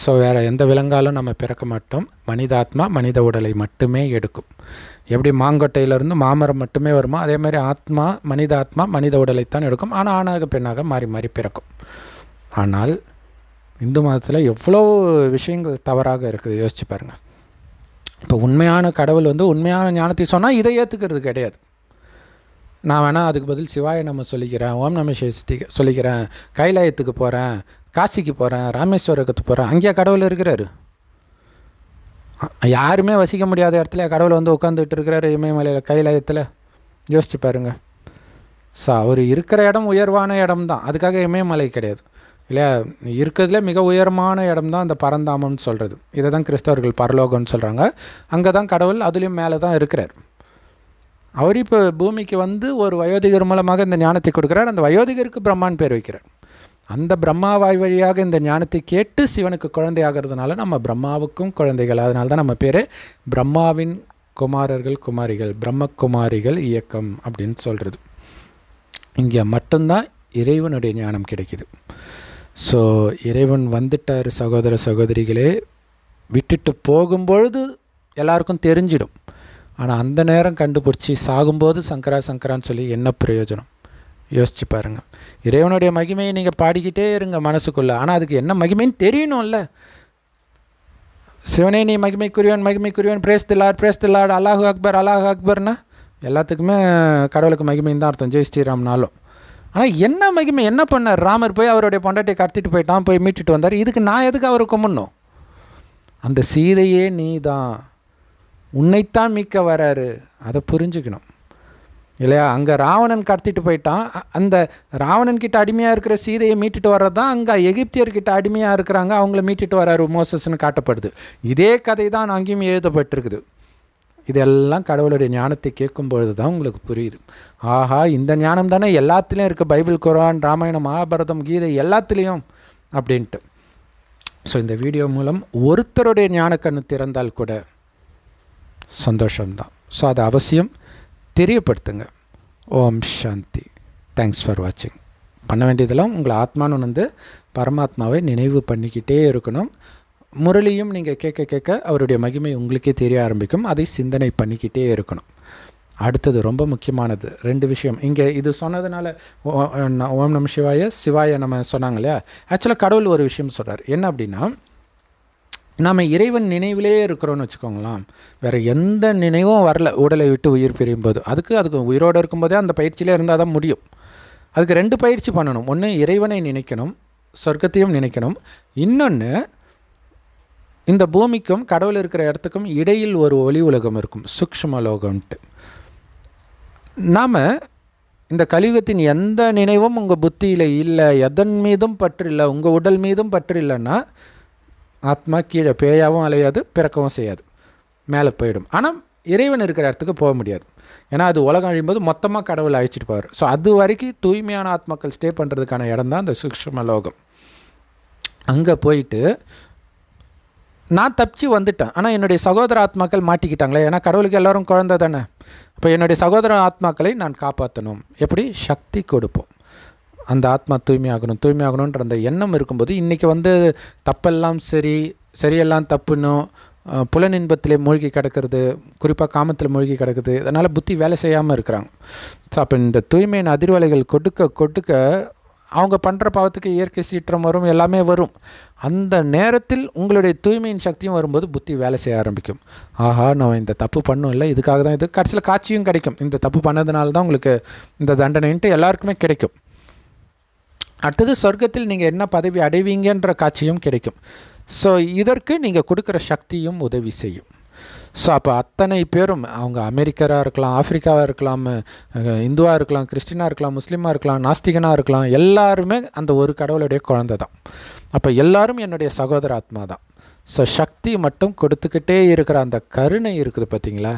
ஸோ வேறு எந்த விலங்காலும் நம்ம பிறக்க மாட்டோம். மனிதாத்மா மனித உடலை மட்டுமே எடுக்கும். எப்படி மாங்கொட்டையிலேருந்து மாமரம் மட்டுமே வருமோ, அதே மாதிரி ஆத்மா மனித ஆத்மா மனித உடலைத்தான் எடுக்கும். ஆனால் ஆணாக பெண்ணாக மாறி மாறி பிறக்கும். ஆனால் இந்து மதத்தில் எவ்வளோ விஷயங்கள் தவறாக இருக்குது, யோசிச்சு பாருங்கள். இப்போ உண்மையான கடவுள் உண்மையான ஞானத்தை சொன்னால் இதை ஏற்றுக்கிறது கிடையாது. நான் வேணால் அதுக்கு பதில் சிவாய நம்ம சொல்லிக்கிறேன், ஓம் நம சிவாய சொல்லிக்கிறேன், கைலாயத்துக்கு போகிறேன், காசிக்கு போகிறேன், ராமேஸ்வரத்துக்கு போகிறேன், அங்கேயா கடவுள் இருக்கிறாரு? யாருமே வசிக்க முடியாத இடத்துல கடவுள் உட்காந்துட்டு இருக்கிறாரு இமயமலையில், கைலாயத்தில். யோசிச்சு பாருங்கள். ஸோ அவர் இருக்கிற இடம் உயர்வான இடம் தான், அதுக்காக இமயமலை கிடையாது இல்லையா. இருக்கிறதுல மிக உயரமான இடம் தான் அந்த பரந்தாமம்னு சொல்கிறது. இதை தான் கிறிஸ்தவர்கள் பரலோகம்னு சொல்கிறாங்க. அங்கே தான் கடவுள் அதுலேயும் மேலே தான் இருக்கிறார். அவர் இப்போ பூமிக்கு ஒரு வயோதிகர் மூலமாக இந்த ஞானத்தை கொடுக்குறார். அந்த வயோதிகருக்கு பிரம்மான்னு பேர் வைக்கிறார். அந்த பிரம்மாவாய் வழியாக இந்த ஞானத்தை கேட்டு சிவனுக்கு குழந்தை ஆகிறதுனால நம்ம பிரம்மாவுக்கும் குழந்தைகள். அதனால தான் நம்ம பேர் பிரம்மாவின் குமாரர்கள் குமாரிகள், பிரம்மகுமாரிகள் இயக்கம் அப்படின்னு சொல்கிறது. இங்கே மட்டும்தான் இறைவனுடைய ஞானம் கிடைக்குது. ஸோ இறைவன் வந்துட்டார் சகோதர சகோதரிகளே. விட்டுட்டு போகும்பொழுது எல்லாருக்கும் தெரிஞ்சிடும். ஆனால் அந்த நேரம் கண்டுபிடிச்சி சாகும்போது சங்கரா சங்கரான்னு சொல்லி என்ன பிரயோஜனம்? யோசிச்சு பாருங்கள். இறைவனுடைய மகிமையை நீங்கள் பாடிக்கிட்டே இருங்க மனசுக்குள்ளே. ஆனால் அதுக்கு என்ன மகிமைன்னு தெரியணும்ல. சிவனே நீ மகிமைக்குரியவன் மகிமைக்குரியவன், பிரேஸ் தி லார்ட், அல்லாஹு அக்பர் அல்லாஹு அக்பர்னா எல்லாத்துக்குமே கடவுளுக்கு மகிமைன்னு தான் அர்த்தம், ஜெய் ஸ்ரீராம்னாலும். ஆனால் என்ன மகிமை? என்ன பண்ணார்? ராமர் போய் அவருடைய பொண்டாட்டியை கடத்திட்டு போயிட்டான், போய் மீட்டுட்டு வந்தார். இதுக்கு நான் எதுக்கு அவரை கும்பிடணும்? அந்த சீதையே நீ தான், உன்னைத்தான் மீட்க வராரு, அதை புரிஞ்சுக்கணும் இல்லையா. அங்கே ராவணன் கடத்திட்டு போயிட்டான். அந்த ராவணன்கிட்ட அடிமையாக இருக்கிற சீதையை மீட்டுட்டு வர்றது தான் அங்கே எகிப்தியர்கிட்ட அடிமையாக இருக்கிறாங்க, அவங்கள மீட்டுட்டு வராரு மோசஸ்ன்னு காட்டப்படுது. இதே கதை தான் அங்கேயும் எழுதப்பட்டிருக்குது. இதெல்லாம் கடவுளுடைய ஞானத்தை கேட்கும்பொழுது தான் உங்களுக்கு புரியுது. ஆஹா, இந்த ஞானம் தானே எல்லாத்துலேயும் இருக்குது, பைபிள், குர்ஆன், ராமாயணம், மகாபாரதம், கீதை எல்லாத்துலேயும் அப்படின்ட்டு. ஸோ இந்த வீடியோ மூலம் ஒருத்தருடைய ஞானக்கண்ணு திறந்தால் கூட சந்தோஷம்தான். ஸோ அதை அவசியம் தெரியப்படுத்துங்க. ஓம் சாந்தி. தேங்க்ஸ் ஃபார் வாட்சிங். பண்ண வேண்டியதெல்லாம் உங்களை ஆத்மான்னு பரமாத்மாவை நினைவு பண்ணிக்கிட்டே இருக்கணும். முரளியும் நீங்கள் கேட்க கேட்க அவருடைய மகிமை உங்களுக்கே தெரிய ஆரம்பிக்கும். அதை சிந்தனை பண்ணிக்கிட்டே இருக்கணும். அடுத்தது ரொம்ப முக்கியமானது 2 விஷயம். இங்கே இது சொன்னதுனால ஓம் நம சிவாய நம்ம சொன்னாங்க இல்லையா. ஆக்சுவலாக கடவுள் ஒரு விஷயம் சொல்கிறார். என்ன அப்படின்னா, நாம் இறைவன் நினைவிலே இருக்கிறோன்னு வச்சுக்கோங்களேன். வேறு எந்த நினைவும் வரல உடலை விட்டு உயிர் பிரியும் போது. அதுக்கு உயிரோடு இருக்கும்போதே அந்த பயிற்சியிலே இருந்தால் தான் முடியும். அதுக்கு 2 பயிற்சி பண்ணணும். ஒன்று இறைவனை நினைக்கணும், சொர்க்கத்தையும் நினைக்கணும். இன்னொன்று இந்த பூமிக்கும் கடவுள் இருக்கிற இடத்துக்கும் இடையில் ஒரு ஒளி உலகம் இருக்கும், சூக்ஷ்ம லோகம்ன்ட்டு. நாம் இந்த கலியுகத்தின் எந்த நினைவும் உங்கள் புத்தியில் இல்லை, எதன் மீதும் பற்று இல்லை, உங்கள் உடல் மீதும் பற்று இல்லைன்னா ஆத்மா கீழே பேயாவும் அலையாது, பிறக்கவும் செய்யாது, மேலே போயிடும். ஆனால் இறைவன் இருக்கிற இடத்துக்கு போக முடியாது. ஏன்னா அது உலகம் அழியும்போது மொத்தமாக கடவுளை அழிச்சிட்டு போவார். ஸோ அது வரைக்கும் தூய்மையான ஆத்மாக்கள் ஸ்டே பண்ணுறதுக்கான இடம் தான் இந்த சூக்ஷ்ம லோகம். அங்கே போயிட்டு நான் தப்பிச்சு வந்துட்டேன், ஆனால் என்னுடைய சகோதர ஆத்மாக்கள் மாட்டிக்கிட்டாங்களே. ஏன்னா கடவுளுக்கு எல்லோரும் குழந்தை தானே. இப்போ என்னுடைய சகோதர ஆத்மாக்களை நான் காப்பாற்றணும். எப்படி? சக்தி கொடுப்போம். அந்த ஆத்மா தூய்மையாகணுன்ற அந்த எண்ணம் இருக்கும்போது இன்றைக்கி தப்பெல்லாம் சரியெல்லாம் தப்புன்னும், புலனின்பத்திலே மூழ்கி கிடக்கிறது, குறிப்பாக காமத்தில் மூழ்கி கிடக்குது. அதனால் புத்தி வேலை செய்யாமல் இருக்கிறாங்க. ஸோ அப்போ இந்த தூய்மையின் அதிர்வலைகள் கொடுக்க அவங்க பண்ணுற பாவத்துக்கு இயற்கை சீற்றம் வரும், எல்லாமே வரும். அந்த நேரத்தில் உங்களுடைய தூய்மையின் சக்தியும் வரும்போது புத்தி வேலை செய்ய ஆரம்பிக்கும். ஆஹா, நான் இந்த தப்பு பண்ணும் இல்லை, இதுக்காக தான் இது. கடைசியில் காட்சியும் கிடைக்கும், இந்த தப்பு பண்ணதுனால தான் உங்களுக்கு இந்த தண்டனைன்ட்டு எல்லாருக்குமே கிடைக்கும். அடுத்தது சொர்க்கத்தில் நீங்கள் என்ன பதவி அடைவீங்கன்ற காட்சியும் கிடைக்கும். ஸோ இதற்கு நீங்கள் கொடுக்குற சக்தியும் உதவி செய்யும். ஸோ அப்போ அத்தனை பேரும், அவங்க அமெரிக்கராக இருக்கலாம், ஆஃப்ரிக்காவாக இருக்கலாம், இந்துவாக இருக்கலாம், கிறிஸ்டினாக இருக்கலாம், முஸ்லீமாக இருக்கலாம், நாஸ்திகனாக இருக்கலாம், எல்லாருமே அந்த ஒரு கடவுளுடைய குழந்தை தான். அப்போ எல்லாரும் என்னுடைய சகோதர ஆத்மா தான். ஸோ சக்தி மட்டும் கொடுத்துக்கிட்டே இருக்கிற அந்த கருணை இருக்குது பார்த்தீங்களா,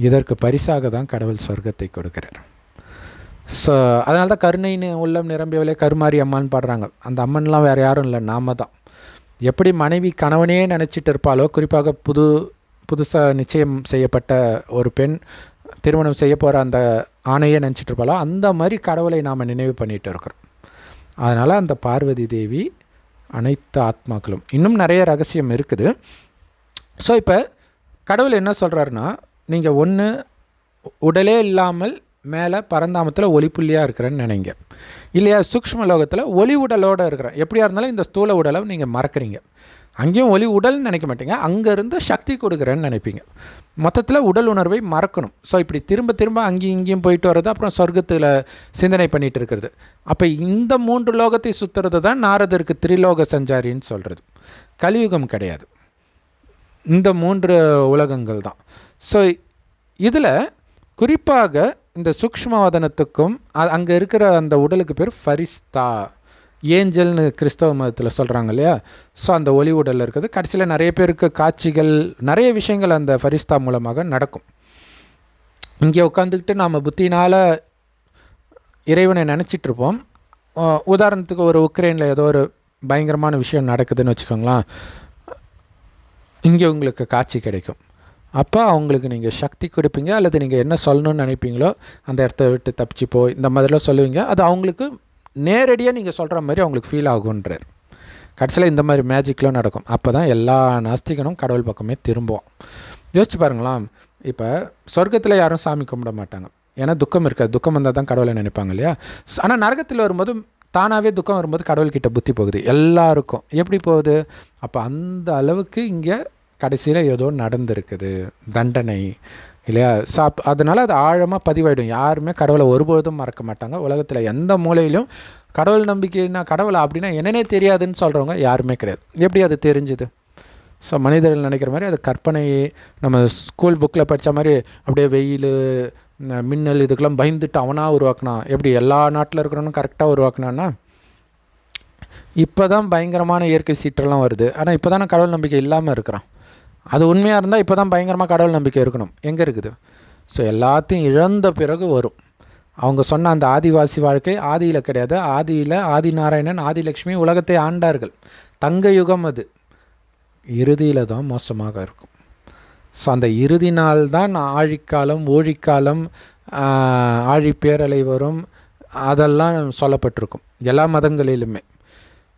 இதற்கு பரிசாக தான் கடவுள் சொர்க்கத்தை கொடுக்குறார். ஸோ அதனால தான் கருணைன்னு உள்ளம் நிரம்பியவளே கருமாரி அம்மான்னு பாடுறாங்க. அந்த அம்மன்லாம் வேறு யாரும் இல்லை, நாம தான். எப்படி மனைவி கணவனே நினச்சிட்டு இருப்பாளோ, குறிப்பாக புதுசாக நிச்சயம் செய்யப்பட்ட ஒரு பெண் திருமணம் செய்ய போகிற அந்த ஆணையே நினச்சிட்டு இருப்பாளோ, அந்த மாதிரி கடவுளை நாம் நினைவு பண்ணிகிட்டு இருக்கிறோம். அதனால் அந்த பார்வதி தேவி அனைத்து ஆத்மாக்களும், இன்னும் நிறைய ரகசியம் இருக்குது. ஸோ இப்போ கடவுள் என்ன சொல்கிறாருன்னா, நீங்கள் ஒன்று உடலே இல்லாமல் மேலே பரந்தாமத்தில் ஒளிப்புள்ளியாக இருக்கிறேன்னு நினைங்க, இல்லையா சூக்ஷ்ம லோகத்தில் ஒளி உடலோடு இருக்கிறேன். எப்படியா இருந்தாலும் இந்த ஸ்தூல உடலை நீங்கள் மறக்கிறீங்க, அங்கேயும் ஒளி உடல்னு நினைக்க மாட்டீங்க, அங்கேருந்து சக்தி கொடுக்குறேன்னு நினைப்பீங்க. மொத்தத்தில் உடல் உணர்வை மறக்கணும். ஸோ இப்படி திரும்ப அங்கேயும் இங்கேயும் போயிட்டு வர்றது, அப்புறம் சொர்க்கத்தில் சிந்தனை பண்ணிகிட்டு இருக்கிறது. அப்போ இந்த 3 லோகத்தை சுற்றுறது தான் நாரதருக்கு திரிலோக சஞ்சாரின்னு சொல்கிறது. கலியுகம் கிடையாது, இந்த 3 உலகங்கள் தான். ஸோ இதில் குறிப்பாக இந்த சூக்ஷ்மவதனத்துக்கும் அங்கே இருக்கிற அந்த உடலுக்கு பேர் ஃபரிஸ்தா, ஏஞ்சல்னு கிறிஸ்தவ மதத்தில் சொல்கிறாங்க இல்லையா. ஸோ அந்த ஒளி உடலில் இருக்கிறது. கடைசியில் நிறைய பேருக்கு காட்சிகள், நிறைய விஷயங்கள் அந்த ஃபரிஸ்தா மூலமாக நடக்கும். இங்கே உட்காந்துக்கிட்டு நாம் புத்தினால் இறைவனை நினச்சிட்ருப்போம். உதாரணத்துக்கு ஒரு உக்ரைனில் ஏதோ ஒரு பயங்கரமான விஷயம் நடக்குதுன்னு வச்சுக்கோங்களேன், இங்கே உங்களுக்கு காட்சி கிடைக்கும். அப்போ அவங்களுக்கு நீங்கள் சக்தி கொடுப்பீங்க, அல்லது நீங்கள் என்ன சொல்லணும்னு நினைப்பீங்களோ அந்த இடத்த விட்டு தப்பிச்சு போய் இந்த மாதிரிலாம் சொல்லுவீங்க. அது அவங்களுக்கு நேரடியாக நீங்கள் சொல்கிற மாதிரி அவங்களுக்கு ஃபீல் ஆகுன்றார். கடைசியில் இந்த மாதிரி மேஜிக்லாம் நடக்கும். அப்போ தான் எல்லா நாஸ்திகனும் கடவுள் பக்கமே திரும்புவோம். யோசிச்சு பாருங்களாம், இப்போ சொர்க்கத்தில் யாரும் சாமி கும்பிட மாட்டாங்க, ஏன்னா துக்கம் இருக்காது. துக்கம் வந்தால் தான் கடவுளை நினைப்பாங்க இல்லையா. ஆனால் நரகத்தில் வரும்போது தானாகவே துக்கம் வரும்போது கடவுள்கிட்ட புத்தி போகுது எல்லாருக்கும். எப்படி போகுது? அப்போ அந்த அளவுக்கு இங்கே கடைசியில் ஏதோ நடந்திருக்குது, தண்டனை இல்லையா. ஸோ அதனால் அது ஆழமாக பதிவாயிடும். யாருமே கடவுளை ஒருபொழுதும் மறக்க மாட்டாங்க. உலகத்தில் எந்த மூலையிலும் கடவுள் நம்பிக்கைன்னா, கடவுளை அப்படின்னா என்னன்னே தெரியாதுன்னு சொல்கிறவங்க யாருமே கிடையாது. எப்படி அது தெரிஞ்சுது? ஸோ மனிதர்கள் நினைக்கிற மாதிரி அது கற்பனை. நம்ம ஸ்கூல் புக்கில் படித்த மாதிரி அப்படியே வெயில், மின்னல் இதுக்கெல்லாம் பயந்துட்டு அவனாக உருவாக்கினான். எப்படி எல்லா நாட்டில் இருக்கிறவனும் கரெக்டாக உருவாக்கினான்னா, இப்போ தான் பயங்கரமான இயற்கை சீற்றெல்லாம் வருது. ஆனால் இப்போ தானே கடவுள் நம்பிக்கை இல்லாமல் இருக்கிறான். அது உண்மையாக இருந்தால் இப்போ தான் பயங்கரமாக கடவுள் நம்பிக்கை இருக்கணும். எங்கே இருக்குது? ஸோ எல்லாத்தையும் இழந்த பிறகு வரும். அவங்க சொன்ன அந்த ஆதிவாசி வாழ்க்கை ஆதியில் கிடையாது. ஆதியில் ஆதிநாராயணன், ஆதிலக்ஷ்மி உலகத்தை ஆண்டார்கள். தங்க யுகம் அது. இறுதியில் தான் மோசமாக இருக்கும். ஸோ அந்த இறுதி நாள் தான் ஆழிக்காலம், ஊழிக்காலம், ஆழி பேரலை வரும், அதெல்லாம் சொல்லப்பட்டிருக்கும் எல்லா மதங்களிலுமே.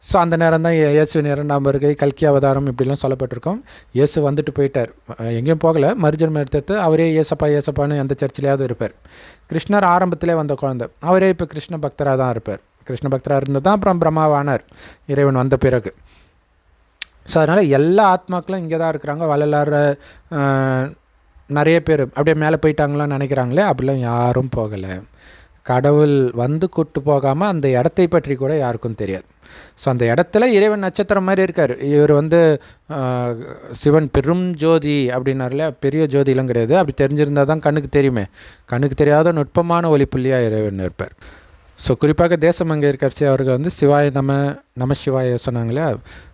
ஸோ அந்த நேரம் தான் இயேசுவின் 2ஆம் வருகை, கல்கி அவதாரம் இப்படிலாம் சொல்லப்பட்டிருக்கோம். இயேசு வந்துட்டு போயிட்டார், எங்கேயும் போகலை, மறுஜன்மம் எடுத்து அவரே ஏசப்பான்னு எந்த சர்ச்சிலையாவது இருப்பார். கிருஷ்ணர் ஆரம்பத்திலே வந்த குழந்தை, அவரே இப்போ கிருஷ்ண பக்தராக தான் இருப்பார். கிருஷ்ண பக்தராக இருந்தால் தான் அப்புறம் பிரம்மாவானார் இறைவன் வந்த பிறகு. ஸோ அதனால் எல்லா ஆத்மாக்களும் இங்கே தான் இருக்கிறாங்க. வள்ளலார் நிறைய பேர் அப்படியே மேலே போயிட்டாங்களான்னு நினைக்கிறாங்களே, அப்படிலாம் யாரும் போகலை. கடவுள் வந்து கூட்டு போகாமல் அந்த இடத்தை பற்றி கூட யாருக்கும் தெரியாது. ஸோ அந்த இடத்துல இறைவன் நட்சத்திரம் மாதிரி இருக்கார். இவர் வந்து சிவன் பெரும் ஜோதி அப்படின்னார்ல, பெரிய ஜோதிலாம் கிடையாது. அப்படி தெரிஞ்சிருந்தால் தான் கண்ணுக்கு தெரியுமே. கண்ணுக்கு தெரியாத நுட்பமான ஒளிப்புள்ளியாக இறைவன் இருப்பார். ஸோ குறிப்பாக தேசமங்கையர்க்கரசி அவர்கள் வந்து சிவாய நம சிவாய சொன்னாங்களே,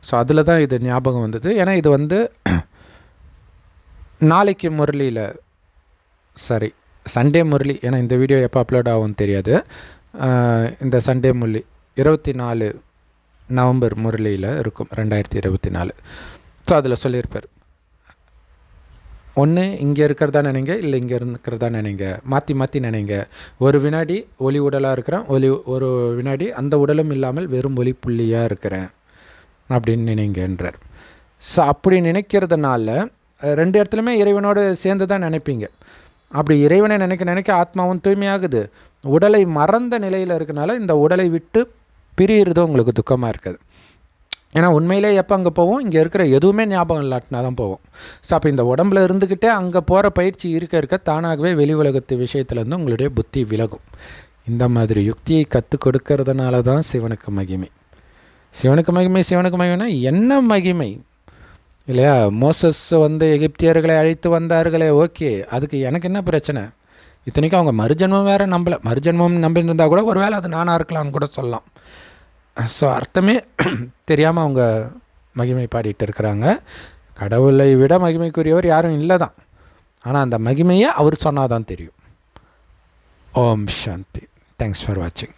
ஸோ அதில் தான் இது ஞாபகம் வந்தது. ஏன்னா இது வந்து நாளைக்கு முரளியில், சரி சண்டே முரளி, ஏன்னா இந்த வீடியோ எப்போ அப்லோட் ஆகும்னு தெரியாது. இந்த சண்டே முரளி 24 நவம்பர் முரளியில் இருக்கும், 2024. ஸோ அதில் சொல்லியிருப்பார், ஒன்று இங்கே இருக்கிறதா நினைங்க, இல்லை இங்கே இருக்கிறதா நினைங்க, மாற்றி மாற்றி நினைங்க. ஒரு வினாடி ஒளி உடலாக இருக்கிறேன், ஒரு வினாடி அந்த உடலும் இல்லாமல் வெறும் ஒளி புள்ளியாக இருக்கிறேன் அப்படின்னு நினைங்கன்றார். ஸோ அப்படி நினைக்கிறதுனால 2 இடத்துலையுமே இறைவனோடு சேர்ந்து தான் நினைப்பீங்க. அப்படி இறைவனை நினைக்க நினைக்க ஆத்மாவும் தூய்மையாகுது. உடலை மறந்த நிலையில் இருக்கனால இந்த உடலை விட்டு பிரியிறது உங்களுக்கு துக்கமாக இருக்குது. ஏன்னா உண்மையிலே எப்போ அங்கே போவோம், இங்கே இருக்கிற எதுவுமே ஞாபகம் இல்லாட்டினா தான் போவோம். ஸோ அப்போ இந்த உடம்புல இருந்துக்கிட்டே அங்கே போகிற பயிற்சி இருக்க தானாகவே வெளி உலகத்து விஷயத்துலேருந்து உங்களுடைய புத்தி விலகும். இந்த மாதிரி யுக்தியை கற்றுக் கொடுக்கறதுனால தான் சிவனுக்கு மகிமை. சிவனுக்கு மகிமைனா என்ன மகிமை இல்லையா? மோசஸ் வந்து எகிப்தியர்களை அழைத்து வந்தார்களே, ஓகே, அதுக்கு எனக்கு என்ன பிரச்சனை? இத்தனைக்கும் அவங்க மறுஜன்மம் வேறு நம்பலை. மறுஜன்மம் நம்பியிருந்தால் கூட ஒரு வேளை அது நானாக இருக்கலாம்னு கூட சொல்லலாம். ஸோ அர்த்தமே தெரியாமல் அவங்க மகிமை பாடிட்டு இருக்கிறாங்க. கடவுளை விட மகிமைக்குரியவர் யாரும் இல்லை தான். ஆனால் அந்த மகிமையை அவர் சொன்னால் தான் தெரியும். ஓம் சாந்தி. தேங்க்ஸ் ஃபார் வாட்சிங்.